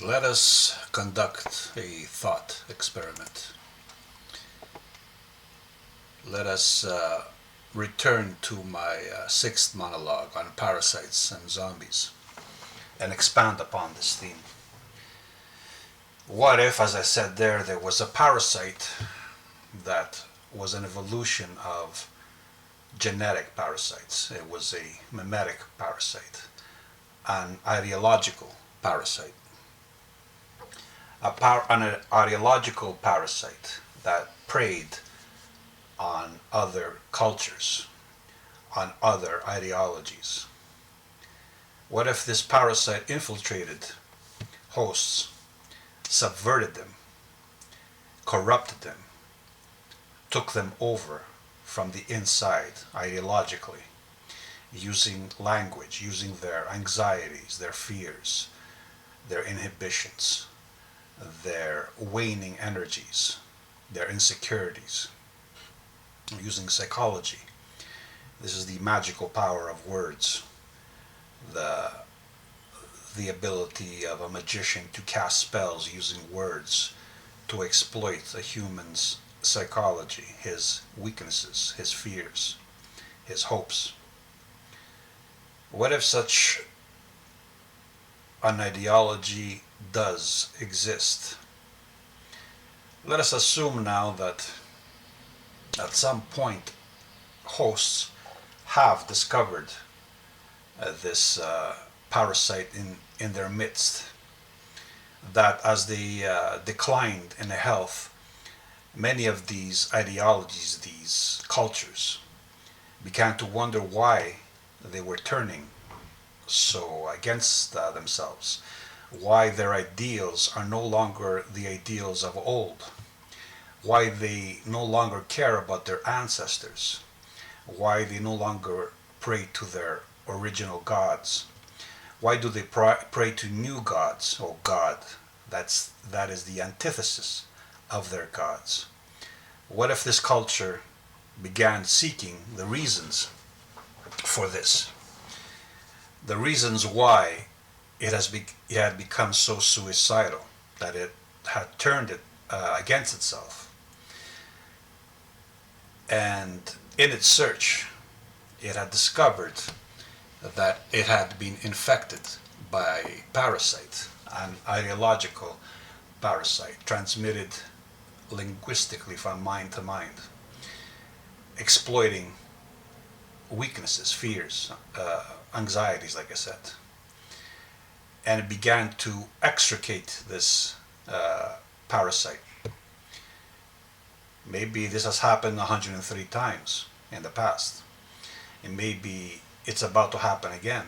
Let us conduct a thought experiment. Let us return to my sixth monologue on parasites and zombies and expand upon this theme. What if, as I said there was a parasite that was an evolution of genetic parasites? It was a mimetic parasite, an ideological parasite, an ideological parasite that preyed on other cultures, on other ideologies. What if this parasite infiltrated hosts, subverted them, corrupted them, took them over from the inside ideologically, using language, using their anxieties, their fears, their inhibitions, their waning energies, their insecurities, using psychology. This is the magical power of words, the the ability of a magician to cast spells using words to exploit a human's psychology, his weaknesses, his fears, his hopes. What if such an ideology does exist? Let us assume now that at some point hosts have discovered this parasite in their midst, that as they declined in health, many of these ideologies, these cultures, began to wonder why they were turning so against themselves, why their ideals are no longer the ideals of old, why they no longer care about their ancestors, why they no longer pray to their original gods. Why do they pray to new gods? Oh God, that is the antithesis of their gods. What if this culture began seeking the reasons for this? The reasons why it had become so suicidal, that it had turned it against itself. And in its search, it had discovered that it had been infected by a parasite, an ideological parasite transmitted linguistically from mind to mind, exploiting weaknesses, fears, anxieties, like I said. And it began to extricate this parasite. Maybe this has happened 103 times in the past. And maybe it's about to happen again.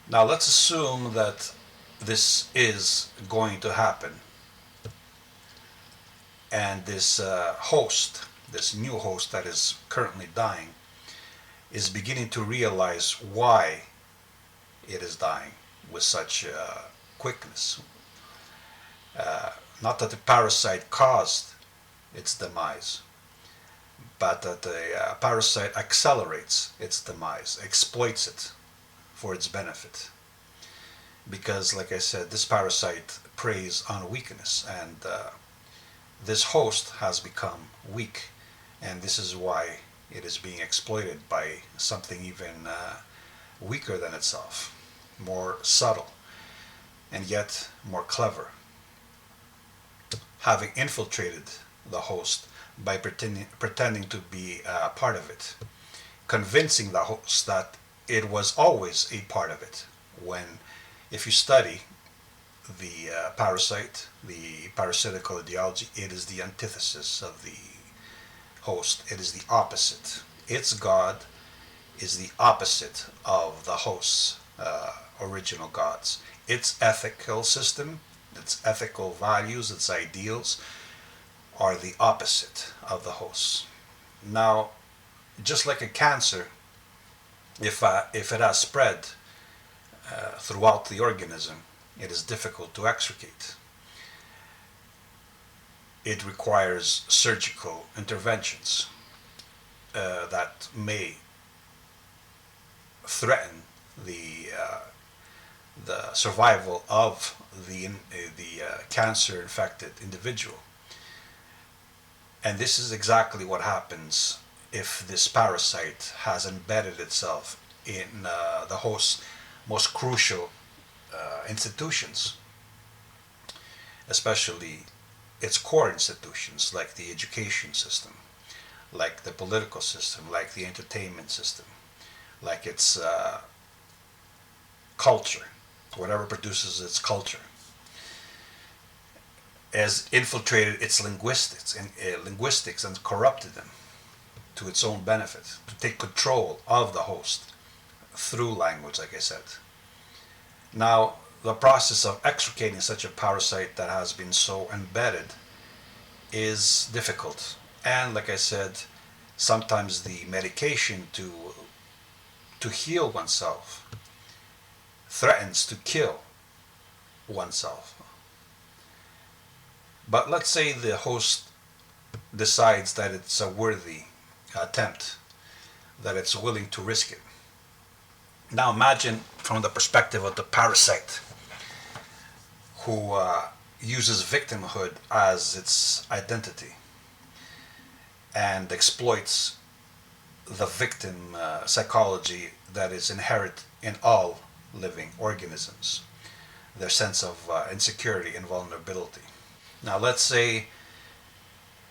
Now let's assume that this is going to happen, and this host, this new host that is currently dying, is beginning to realize why it is dying with such quickness. Not that the parasite caused its demise, but that the parasite accelerates its demise, exploits it for its benefit. Because, like I said, this parasite preys on weakness, and this host has become weak, and this is why it is being exploited by something even weaker than itself, more subtle, and yet more clever, having infiltrated the host by pretending to be part of it, convincing the host that it was always a part of it. When, if you study the parasite, the parasitical ideology, it is the antithesis of the host. It is the opposite. Its God is the opposite of the host's original gods. Its ethical system, its ethical values, its ideals are the opposite of the hosts. Now, just like a cancer, if it has spread throughout the organism, it is difficult to extricate. It requires surgical interventions that may threaten the survival of the cancer-infected individual. And this is exactly what happens if this parasite has embedded itself in the host's most crucial institutions, especially its core institutions like the education system, like the political system, like the entertainment system, like its culture, whatever produces its culture, has infiltrated its linguistics and corrupted them to its own benefit, to take control of the host through language, like I said. Now, the process of extricating such a parasite that has been so embedded is difficult. And like I said, sometimes the medication to heal oneself threatens to kill oneself. But let's say the host decides that it's a worthy attempt, that it's willing to risk it. Now imagine from the perspective of the parasite who uses victimhood as its identity and exploits the victim psychology that is inherent in all living organisms, their sense of insecurity and vulnerability. Now let's say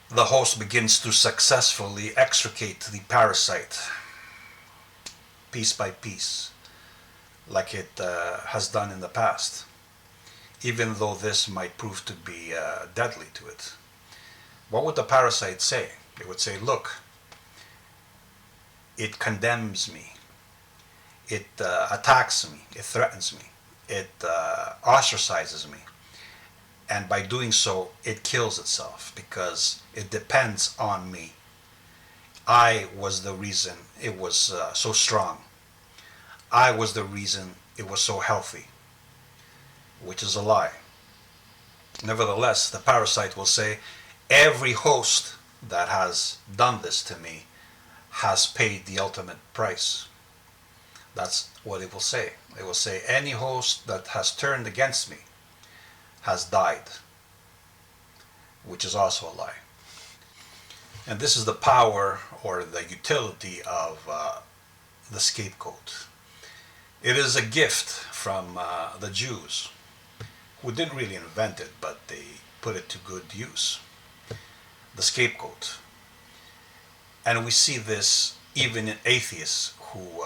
the host begins to successfully extricate the parasite piece by piece, like it has done in the past, even though this might prove to be deadly to it. What would the parasite say? It would say, look, it condemns me, it attacks me, it threatens me, it ostracizes me, and by doing so it kills itself because it depends on me. I was the reason it was so strong. I was the reason it was so healthy, which is a lie. Nevertheless, the parasite will say, every host that has done this to me has paid the ultimate price. That's what it will say. It will say, any host that has turned against me has died, which is also a lie. And this is the power or the utility of the scapegoat. It is a gift from the Jews, who didn't really invent it, but they put it to good use. The scapegoat. And we see this even in atheists who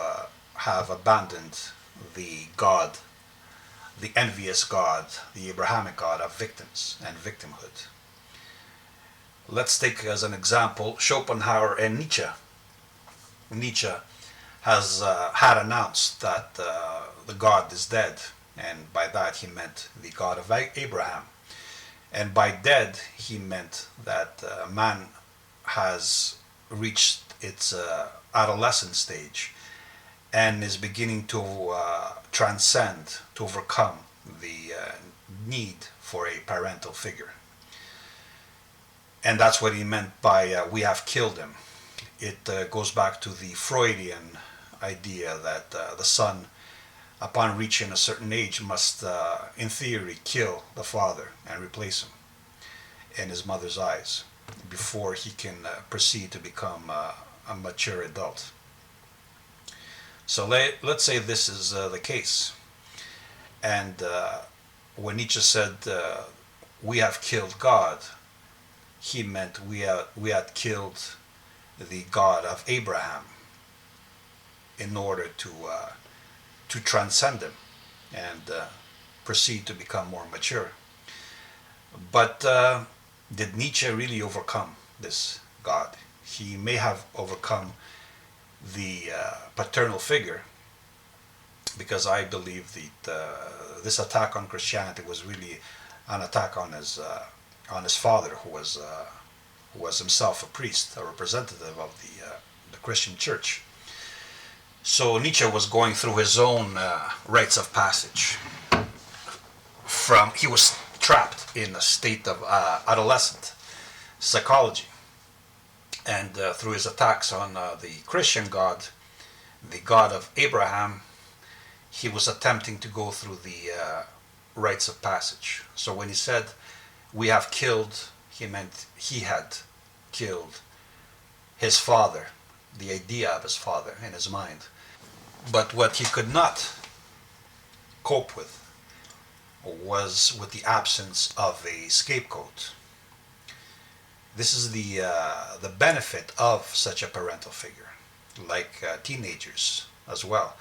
have abandoned the God, the envious God, the Abrahamic God of victims and victimhood. Let's take as an example Schopenhauer and Nietzsche. Nietzsche has had announced that the God is dead, and by that he meant the God of Abraham. And by dead he meant that man has reached its adolescent stage and is beginning to transcend, to overcome the need for a parental figure. And that's what he meant by we have killed him. It goes back to the Freudian idea that the son, upon reaching a certain age, must, in theory, kill the father and replace him in his mother's eyes before he can proceed to become a mature adult. So let's say this is the case. And when Nietzsche said, we have killed God, he meant we had killed the God of Abraham in order to transcend him and proceed to become more mature. But did Nietzsche really overcome this God? He may have overcome the paternal figure, because I believe that this attack on Christianity was really an attack on his father, who was himself a priest, a representative of the Christian church. So Nietzsche was going through his own rites of passage. He was trapped in a state of adolescent psychology, and through his attacks on the Christian God, the God of Abraham, he was attempting to go through the rites of passage. So when he said, "We have killed," he meant he had killed his father, the idea of his father in his mind. But what he could not cope with was with the absence of a scapegoat. This is the benefit of such a parental figure, like teenagers as well.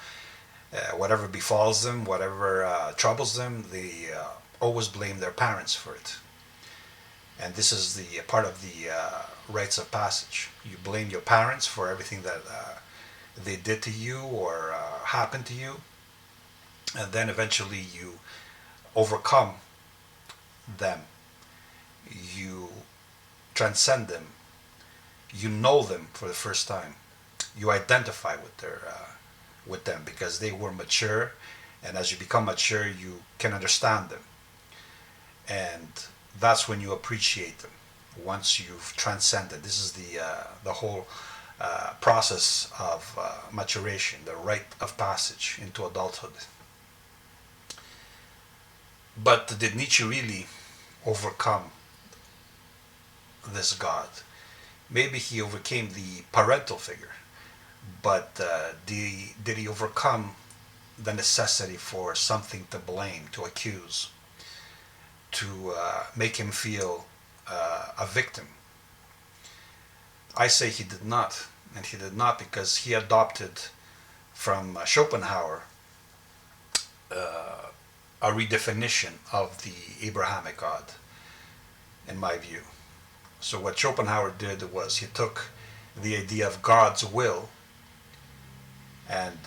Whatever befalls them, whatever troubles them, they always blame their parents for it. And this is the part of the rites of passage. You blame your parents for everything that they did to you or happened to you, and then eventually you overcome them. You transcend them. You know them for the first time. You identify with them because they were mature, and as you become mature, you can understand them, and that's when you appreciate them. Once you've transcended, this is the whole process of maturation, the rite of passage into adulthood. But did Nietzsche really overcome this God? Maybe he overcame the parental figure, but did he overcome the necessity for something to blame, to accuse, to make him feel a victim? I say he did not, and he did not because he adopted from Schopenhauer a redefinition of the Abrahamic God, in my view. So what Schopenhauer did was he took the idea of God's will and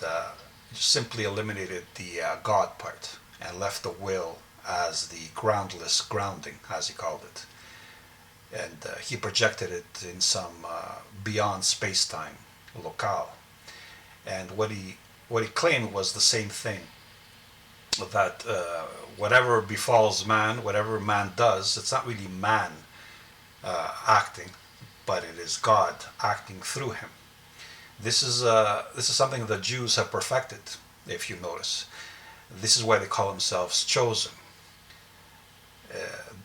simply eliminated the God part and left the will as the groundless grounding, as he called it. And he projected it in some beyond space-time locale. And what he claimed was the same thing, that whatever befalls man, whatever man does, it's not really man acting, but it is God acting through him. This is something the Jews have perfected, if you notice. This is why they call themselves chosen.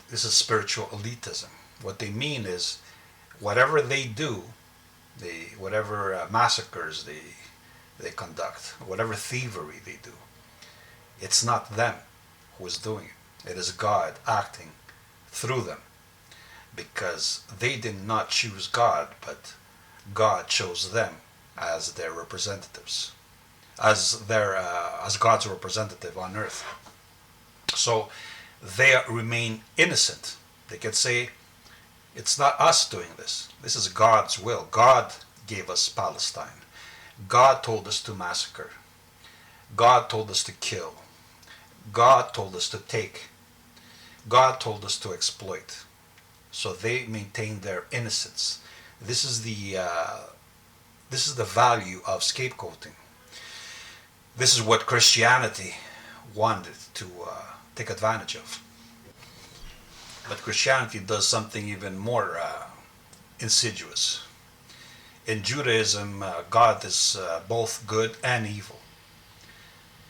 This is spiritual elitism. What they mean is, whatever they do, whatever massacres they conduct, whatever thievery they do, it's not them who is doing it. It is God acting through them, because they did not choose God, but God chose them as their representatives, as God's representative on earth. So they remain innocent. They can say, it's not us doing this. This is God's will. God gave us Palestine. God told us to massacre. God told us to kill. God told us to take. God told us to exploit. So they maintain their innocence. This is the value of scapegoating. This is what Christianity wanted to take advantage of. But Christianity does something even more insidious. In Judaism, God is both good and evil,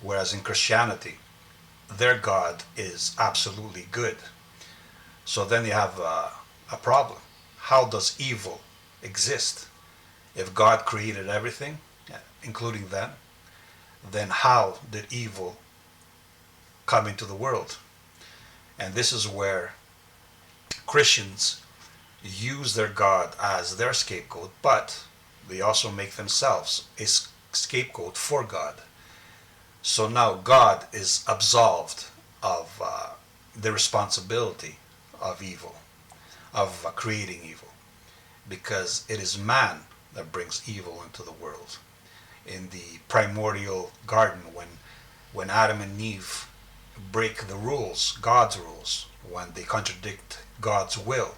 whereas in Christianity, their God is absolutely good. So then you have a problem. How does evil exist? If God created everything, including them, then how did evil come into the world? And this is where Christians use their God as their scapegoat, but they also make themselves a scapegoat for God. So now God is absolved of the responsibility of evil, of creating evil, because it is man that brings evil into the world. In the primordial garden, when Adam and Eve break the rules, God's rules, when they contradict God's will,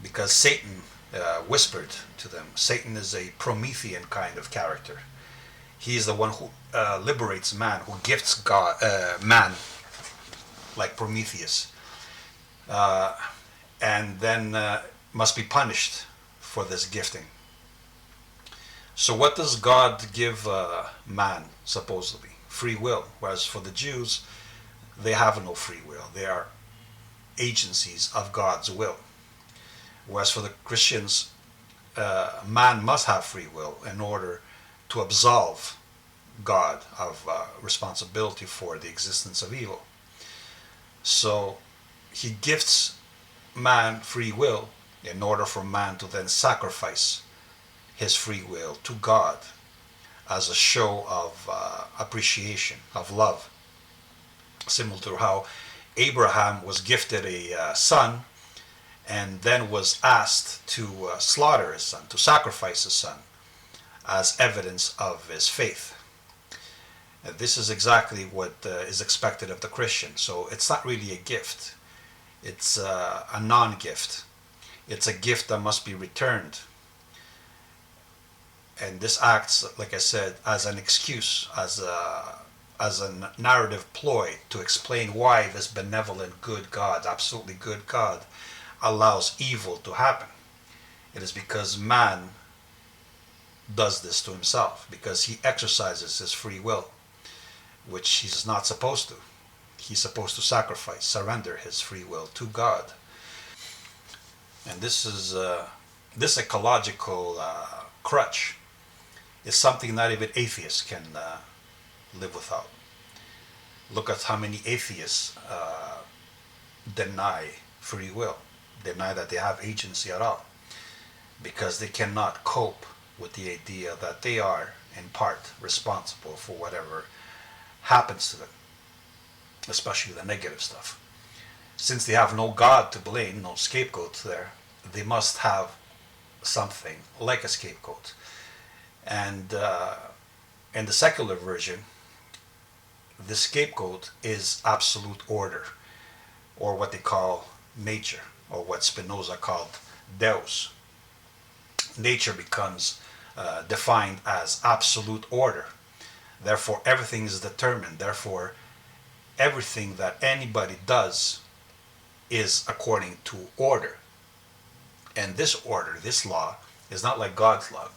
because Satan whispered to them. Satan is a Promethean kind of character. He is the one who liberates man, who gifts God, man, like Prometheus, and then must be punished for this gifting. So what does God give man, supposedly? free will, whereas for the Jews, they have no free will. They are agencies of God's will. Whereas for the Christians, man must have free will in order to absolve God of responsibility for the existence of evil. So he gifts man free will in order for man to then sacrifice his free will to God as a show of appreciation, of love. Similar to how Abraham was gifted a son and then was asked to slaughter his son, to sacrifice his son as evidence of his faith. And this is exactly what is expected of the Christian. So it's not really a gift. It's a non-gift. It's a gift that must be returned. And this acts, like I said, as an excuse, as a narrative ploy to explain why this benevolent, good God, absolutely good God, allows evil to happen. It is because man does this to himself, because he exercises his free will, which he's not supposed to. He's supposed to sacrifice, surrender his free will to God. And this ecological crutch is something not even atheists can live without. Look at how many atheists deny free will, deny that they have agency at all, because they cannot cope with the idea that they are in part responsible for whatever happens to them, especially the negative stuff. Since they have no God to blame, no scapegoat there, they must have something like a scapegoat. And in the secular version, the scapegoat is absolute order, or what they call nature, or what Spinoza called Deus. Nature becomes defined as absolute order. Therefore, everything is determined. Therefore, everything that anybody does is according to order. And this order, this law, is not like God's law.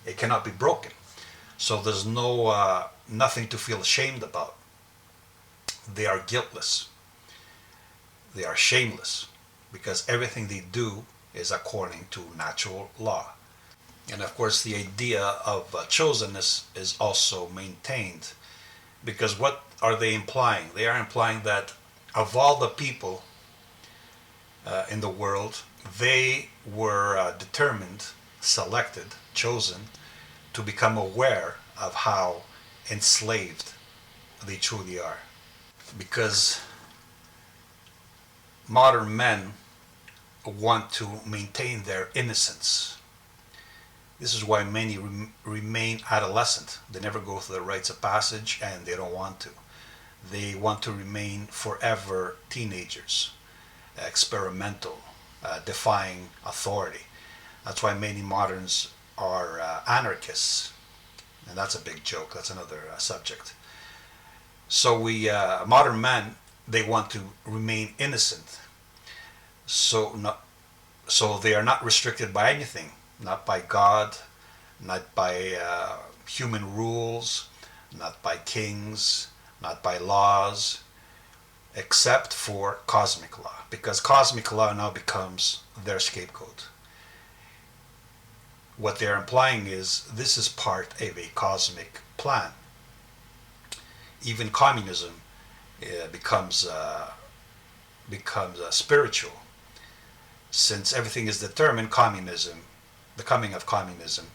It cannot be broken. So there's nothing to feel ashamed about. They are guiltless. They are shameless, because everything they do is according to natural law. And of course, the idea of chosenness is also maintained, because what are they implying? They are implying that of all the people in the world, they were determined, selected, chosen to become aware of how enslaved they truly are. Because modern men want to maintain their innocence. This is why many remain adolescent. They never go through the rites of passage, and they don't want to. They want to remain forever teenagers, experimental, defying authority. That's why many moderns are anarchists, and that's a big joke. That's another subject. So modern men, they want to remain innocent. So they are not restricted by anything, not by God, not by human rules, not by kings, not by laws, except for cosmic law, because cosmic law now becomes their scapegoat. What they're implying is this is part of a cosmic plan. Even communism becomes spiritual, since everything is determined. The coming of communism,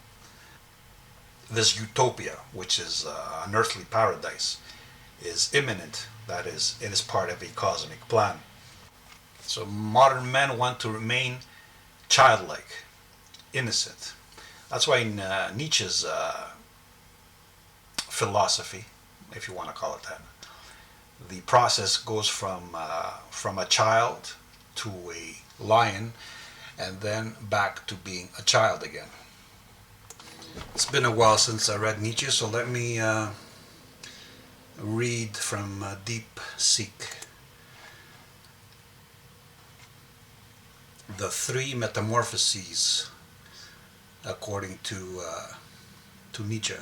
this utopia, which is an earthly paradise, is imminent. That is, it is part of a cosmic plan. So modern men want to remain childlike, innocent. That's why in Nietzsche's philosophy, if you want to call it that, the process goes from a child to a lion, and then back to being a child again. It's been a while since I read Nietzsche, so let me read from Deep Seek. The three metamorphoses, according to Nietzsche.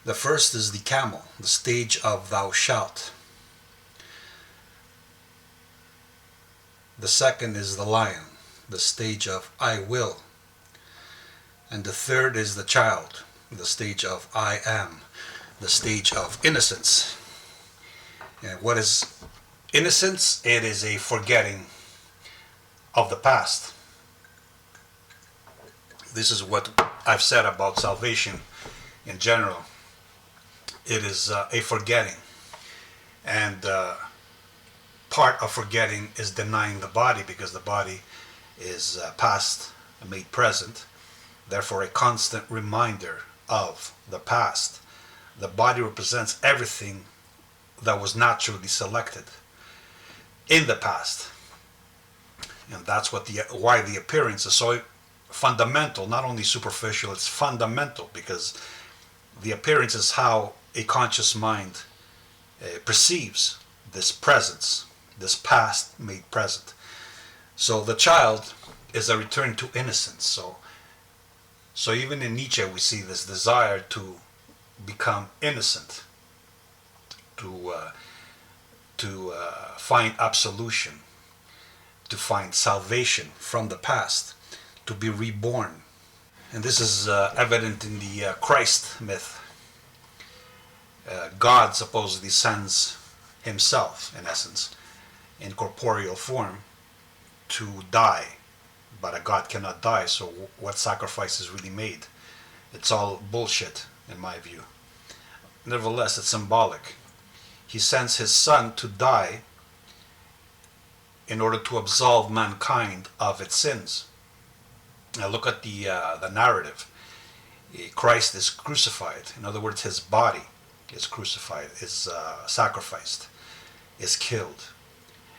The first is the camel, the stage of thou shalt. The second is the lion, the stage of I will. And the third is the child, the stage of I am, the stage of innocence. And what is innocence? It is a forgetting of the past. This is what I've said about salvation in general. It is a forgetting. And part of forgetting is denying the body, because the body is past made present. Therefore, a constant reminder of the past. The body represents everything that was naturally selected in the past. And that's why the appearance is so fundamental, not only superficial, it's fundamental, because the appearance is how a conscious mind perceives this presence, this past made present. So the child is a return to innocence. So even in Nietzsche we see this desire to become innocent, to find absolution, to find salvation from the past, to be reborn. And this is evident in the Christ myth. God supposedly sends himself, in essence, in corporeal form to die. But a God cannot die, so what sacrifice is really made? It's all bullshit, in my view. Nevertheless, it's symbolic. He sends his son to die in order to absolve mankind of its sins. Now look at the narrative. Christ is crucified. In other words, his body is crucified, is sacrificed, is killed,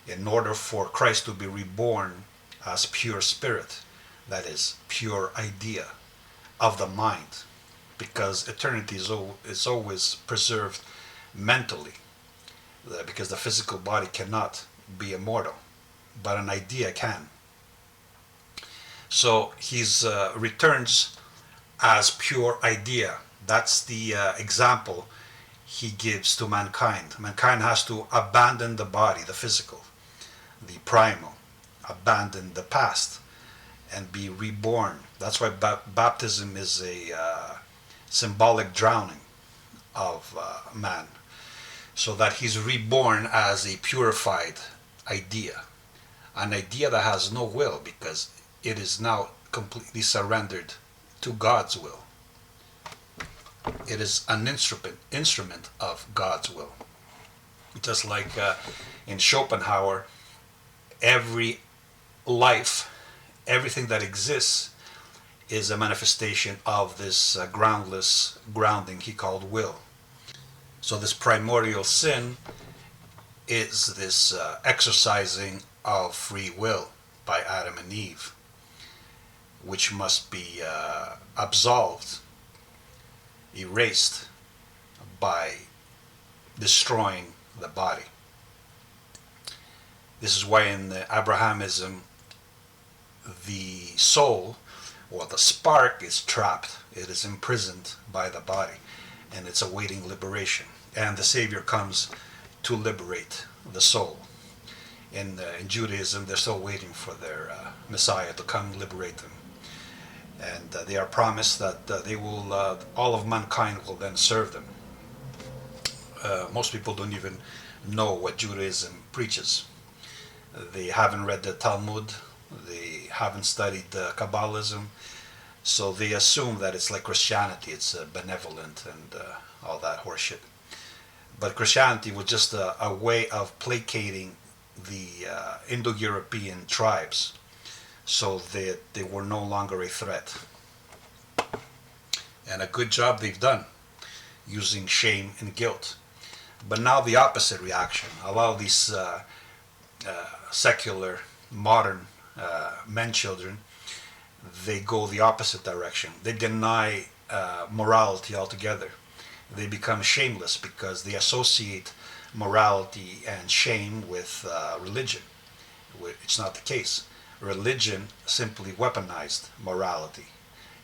in order for Christ to be reborn as pure spirit, that is, pure idea of the mind, because eternity is always preserved mentally, because the physical body cannot be immortal, but an idea can. So he returns as pure idea. That's the example he gives to mankind. Mankind has to abandon the body, the physical, the primal, abandon the past, and be reborn. That's why baptism is a symbolic drowning of man, so that he's reborn as a purified idea, an idea that has no will, because it is now completely surrendered to God's will. It is an instrument of God's will. Just like in Schopenhauer, every life, everything that exists, is a manifestation of this groundless grounding he called will. So this primordial sin is this exercising of free will by Adam and Eve, which must be absolved, erased by destroying the body. This is why in Abrahamism the soul, or the spark, is trapped. It is imprisoned by the body, and it's awaiting liberation. And the Savior comes to liberate the soul. In Judaism, they're still waiting for their Messiah to come liberate them. And they are promised that they will, all of mankind will then serve them. Most people don't even know what Judaism preaches. They haven't read the Talmud, they haven't studied Kabbalism, so they assume that it's like Christianity, it's benevolent and all that horseshit. But Christianity was just a way of placating the Indo-European tribes, so that they were no longer a threat. And a good job they've done, using shame and guilt. But now the opposite reaction. A lot of these secular, modern men children, they go the opposite direction. They deny morality altogether. They become shameless because they associate morality and shame with religion. It's not the case. Religion simply weaponized morality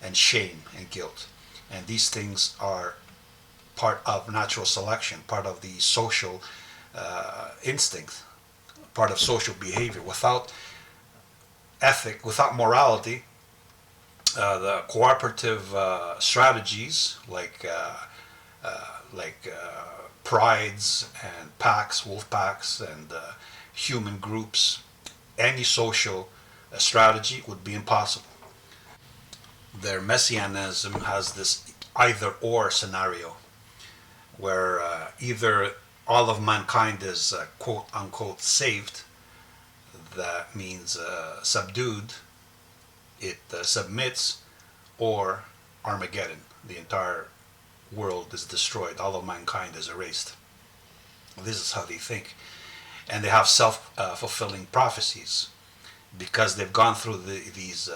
and shame and guilt. And these things are part of natural selection, part of the social instinct, part of social behavior. Without ethic, without morality, the cooperative strategies like prides and packs, wolf packs, and human groups, any social strategy would be impossible. Their messianism has this either or scenario where either all of mankind is quote unquote saved, that means subdued, it submits, or Armageddon, the entire world is destroyed, all of mankind is erased. This is how they think. And they have self-fulfilling prophecies because they've gone through these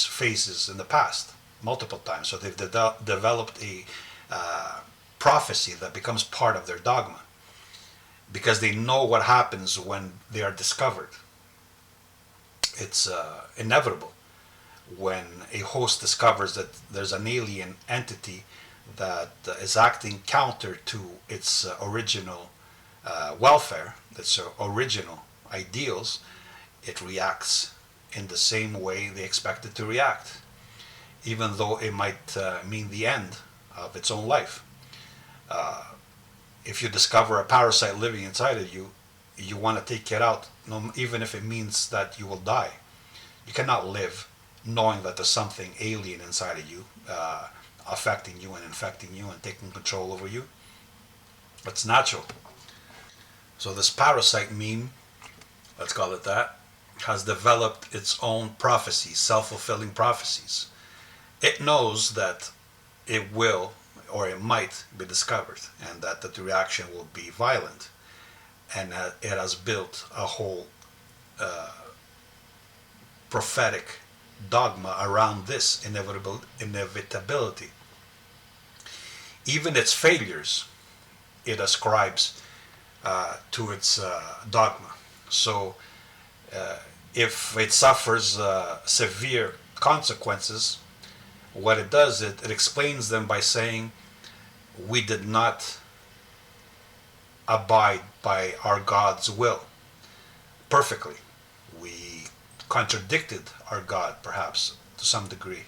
phases in the past multiple times. So they've developed a prophecy that becomes part of their dogma because they know what happens when they are discovered. It's inevitable when a host discovers that there's an alien entity that is acting counter to its original welfare, its original ideals. It reacts in the same way they expect it to react, even though it might mean the end of its own life. If you discover a parasite living inside of you, you want to take it out, even if it means that you will die. You cannot live knowing that there's something alien inside of you, affecting you and infecting you and taking control over you. It's natural. So this parasite meme, let's call it that, has developed its own prophecies, self-fulfilling prophecies. It knows that it will or it might be discovered and that the reaction will be violent. And it has built a whole prophetic dogma around this inevitability. Even its failures, it ascribes to its dogma. So if it suffers severe consequences, what it does, it explains them by saying, we did not abide by our God's will perfectly. We contradicted our God, perhaps, to some degree.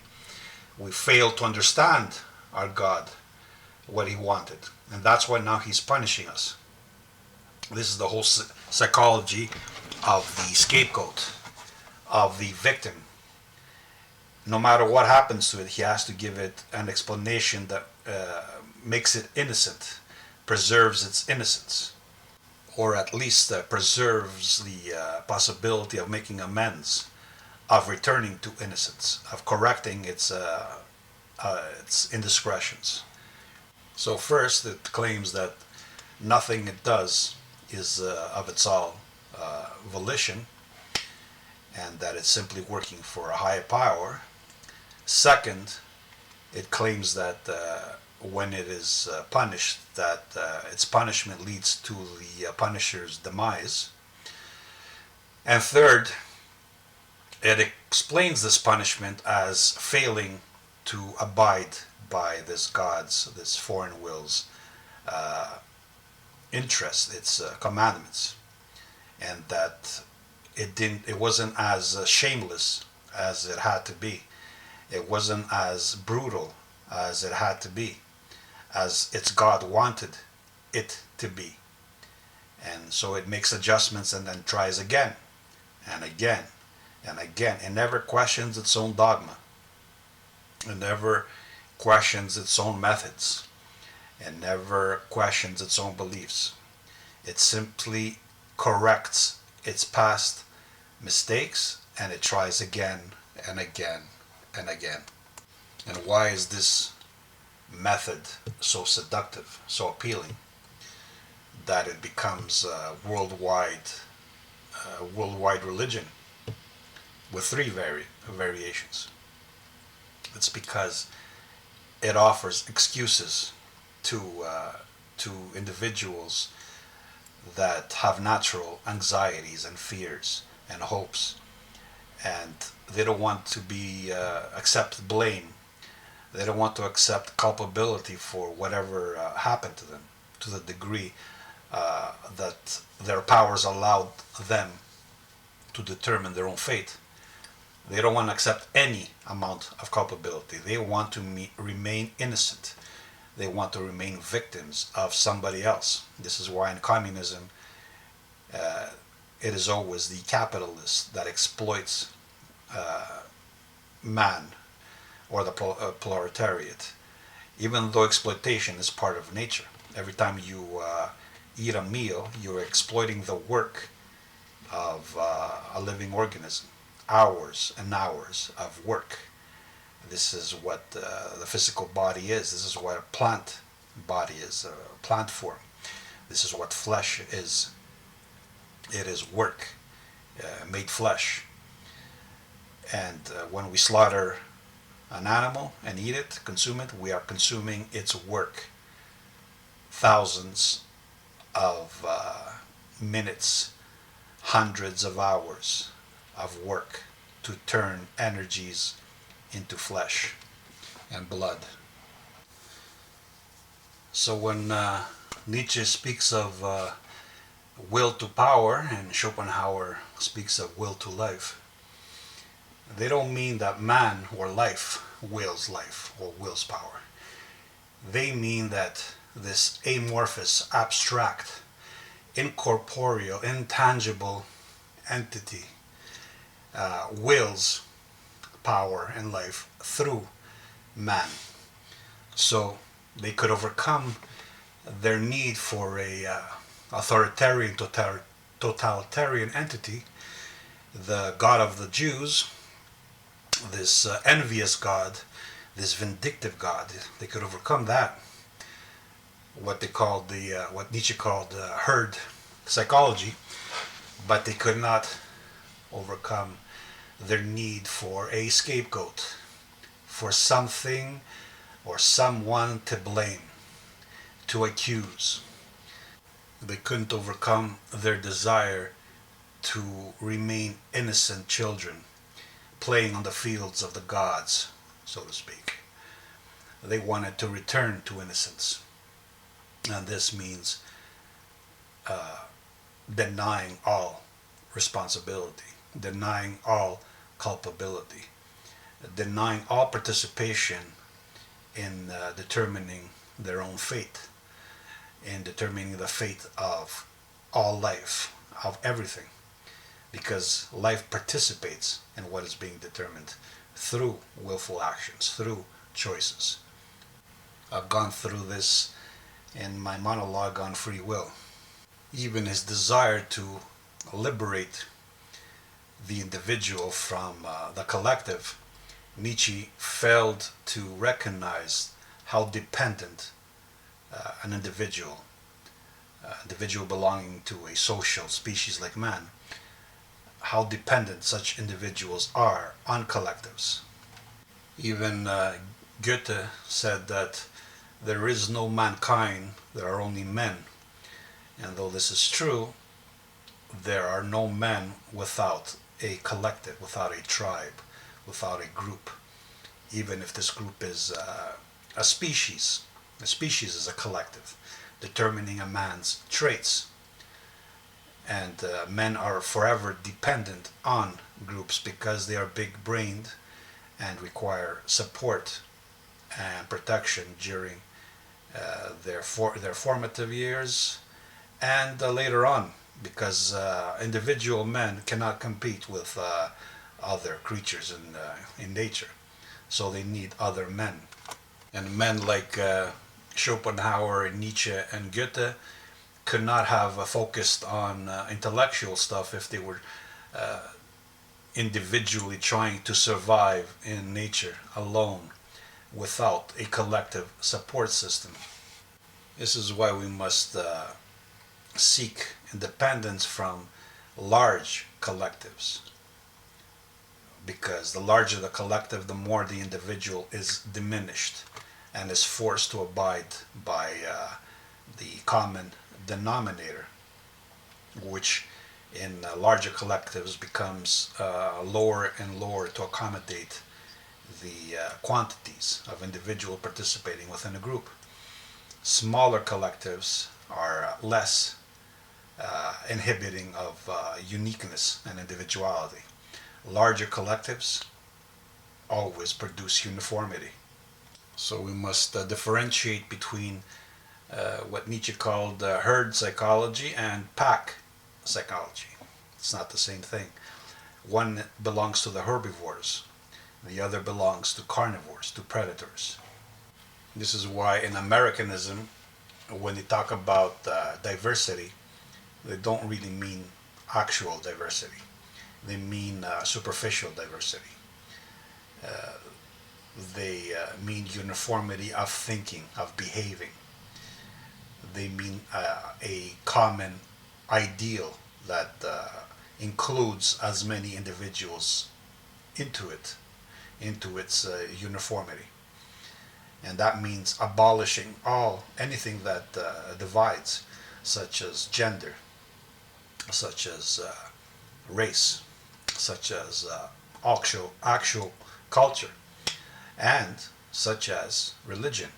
We failed to understand our God, what he wanted. And that's why now he's punishing us. This is the whole psychology of the scapegoat, of the victim. No matter what happens to it, he has to give it an explanation that makes it innocent, preserves its innocence, or at least preserves the possibility of making amends, of returning to innocence, of correcting its indiscretions. So first, it claims that nothing it does is of its all volition, and that it's simply working for a higher power. Second, it claims that when it is punished, that its punishment leads to the punisher's demise. And third, it explains this punishment as failing to abide by this God's, this foreign will's interest, its commandments, and that it wasn't as shameless as it had to be. It wasn't as brutal as it had to be, as its God wanted it to be. And so it makes adjustments and then tries again and again and again. It never questions its own dogma. It never questions its own methods. It never questions its own beliefs. It simply corrects its past mistakes and it tries again and again and again. And why is this method so seductive, so appealing, that it becomes a worldwide religion with three variations? It's because it offers excuses to individuals that have natural anxieties and fears and hopes, and they don't want to be accept blame They don't want to accept culpability for whatever happened to them, to the degree that their powers allowed them to determine their own fate. They don't want to accept any amount of culpability. They want to remain innocent. They want to remain victims of somebody else. This is why in communism, it is always the capitalist that exploits man, or the proletariat, even though exploitation is part of nature. Every time you eat a meal, you're exploiting the work of a living organism. Hours and hours of work. This is what the physical body is. This is what a plant body is, a plant form. This is what flesh is. It is work, made flesh. And when we slaughter an animal and eat it, consume it, we are consuming its work. Thousands of minutes, hundreds of hours of work to turn energies into flesh and blood. So when Nietzsche speaks of will to power and Schopenhauer speaks of will to life, they don't mean that man or life or wills power. They mean that this amorphous, abstract, incorporeal, intangible entity wills power and life through man. So they could overcome their need for a authoritarian, totalitarian entity, the God of the Jews, this envious God, this vindictive God. They could overcome that. What Nietzsche called herd psychology, but they could not overcome their need for a scapegoat, for something or someone to blame, to accuse. They couldn't overcome their desire to remain innocent children, playing on the fields of the gods, so to speak. They wanted to return to innocence. And this means denying all responsibility, denying all culpability, denying all participation in determining their own fate, in determining the fate of all life, of everything. Because life participates in what is being determined through willful actions, through choices. I've gone through this in my monologue on free will. Even his desire to liberate the individual from the collective, Nietzsche failed to recognize how dependent an individual belonging to a social species like man, how dependent such individuals are on collectives. Even Goethe said that there is no mankind, there are only men. And though this is true, there are no men without a collective, without a tribe, without a group. Even if this group is a species. A species is a collective, determining a man's traits. And men are forever dependent on groups because they are big-brained and require support and protection during their formative years and later on, because individual men cannot compete with other creatures in nature. So they need other men. And men like Schopenhauer, Nietzsche, and Goethe could not have focused on intellectual stuff if they were individually trying to survive in nature alone without a collective support system. This is why we must seek independence from large collectives, because the larger the collective, the more the individual is diminished and is forced to abide by the common denominator, which in larger collectives becomes lower and lower to accommodate the quantities of individual participating within a group. Smaller collectives are less inhibiting of uniqueness and individuality. Larger collectives always produce uniformity. So we must differentiate between what Nietzsche called herd psychology and pack psychology. It's not the same thing. One belongs to the herbivores, the other belongs to carnivores, to predators. This is why in Americanism, when they talk about diversity, they don't really mean actual diversity. They mean superficial diversity. They mean uniformity of thinking, of behaving. They mean a common ideal that includes as many individuals into it, into its uniformity. And that means abolishing anything that divides, such as gender, such as race, such as actual culture, and such as religion.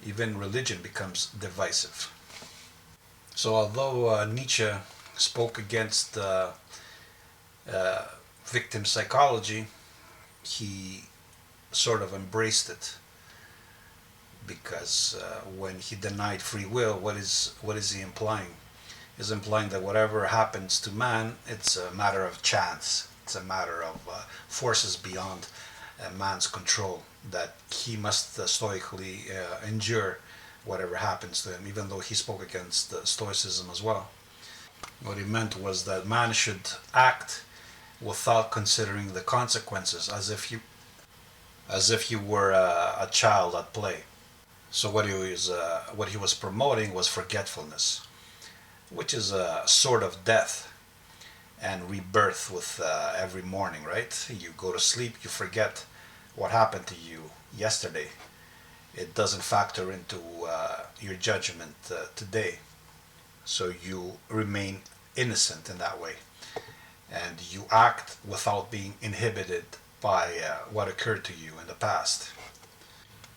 Even religion becomes divisive. So although Nietzsche spoke against victim psychology, he sort of embraced it, because when he denied free will, what is he implying? He's implying that whatever happens to man, it's a matter of chance. It's a matter of forces beyond man's control, that he must stoically endure whatever happens to him, even though he spoke against Stoicism as well. What he meant was that man should act without considering the consequences, as if he were a child at play. So what he was promoting was forgetfulness, which is a sort of death and rebirth with every morning, right? You go to sleep, you forget what happened to you yesterday. It doesn't factor into your judgment today. So you remain innocent in that way. And you act without being inhibited by what occurred to you in the past.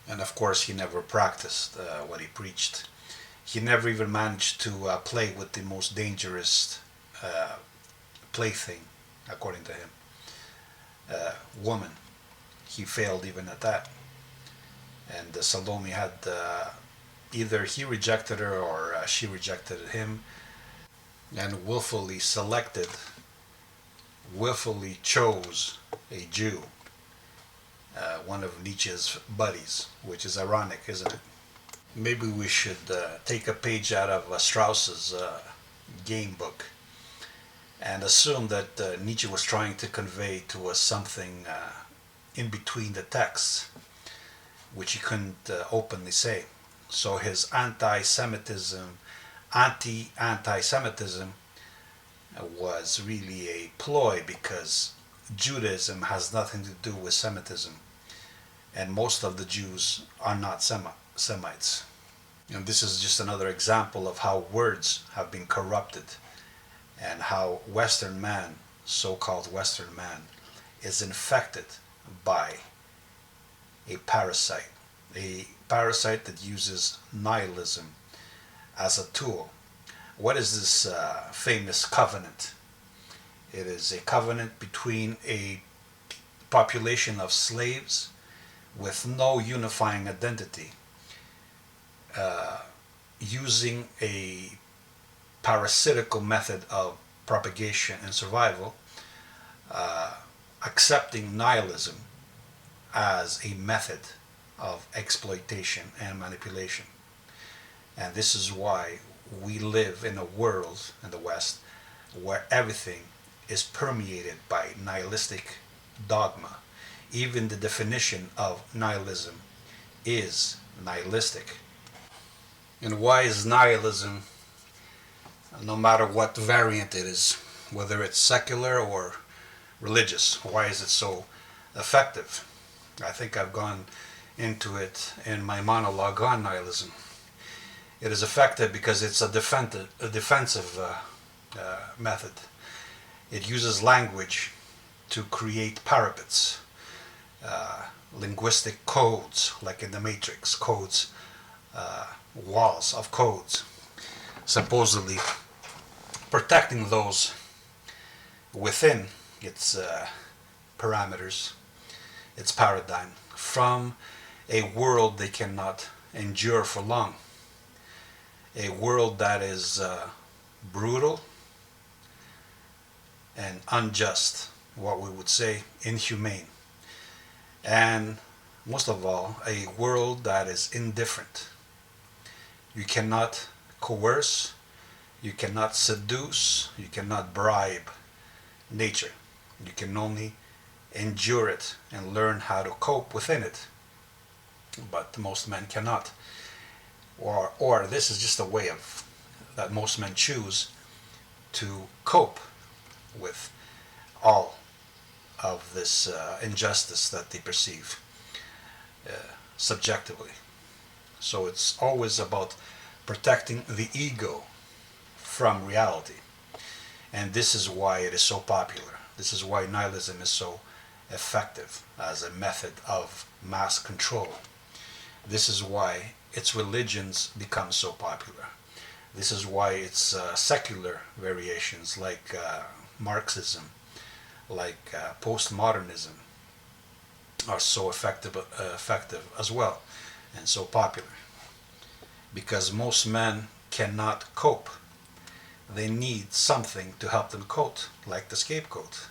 And of course, he never practiced what he preached. He never even managed to play with the most dangerous plaything, according to him, woman. He failed even at that. And Salome had either he rejected her or she rejected him, and willfully chose a Jew, one of Nietzsche's buddies, which is ironic, isn't it? Maybe we should take a page out of Strauss's game book and assume that Nietzsche was trying to convey to us something in between the texts, which he couldn't openly say. So his anti-Semitism was really a ploy, because Judaism has nothing to do with Semitism, and most of the Jews are not Semites. And this is just another example of how words have been corrupted, and how Western man, so-called Western man, is infected by a parasite that uses nihilism as a tool. What is this famous covenant? It is a covenant between a population of slaves with no unifying identity, using a parasitical method of propagation and survival, accepting nihilism as a method of exploitation and manipulation. And this is why we live in a world in the West where everything is permeated by nihilistic dogma. Even the definition of nihilism is nihilistic. And why is nihilism, no matter what variant it is, whether it's secular or religious, why is it so effective? I think I've gone into it in my monologue on nihilism. It is effective because it's a defensive method. It uses language to create parapets, linguistic codes, like in the Matrix, codes, walls of codes, supposedly protecting those within its parameters, its paradigm, from a world they cannot endure for long. A world that is brutal and unjust, what we would say inhumane, and most of all, a world that is indifferent. You cannot coerce, you cannot seduce, you cannot bribe nature. You can only endure it and learn how to cope within it. But most men cannot. Or this is just a way of that most men choose to cope with all of this injustice that they perceive subjectively. So it's always about protecting the ego from reality. And this is why it is so popular. This is why nihilism is so effective as a method of mass control. This is why its religions become so popular. This is why its secular variations like Marxism, like postmodernism, are so effective as well and so popular. Because most men cannot cope. They need something to help them cope, like the scapegoat.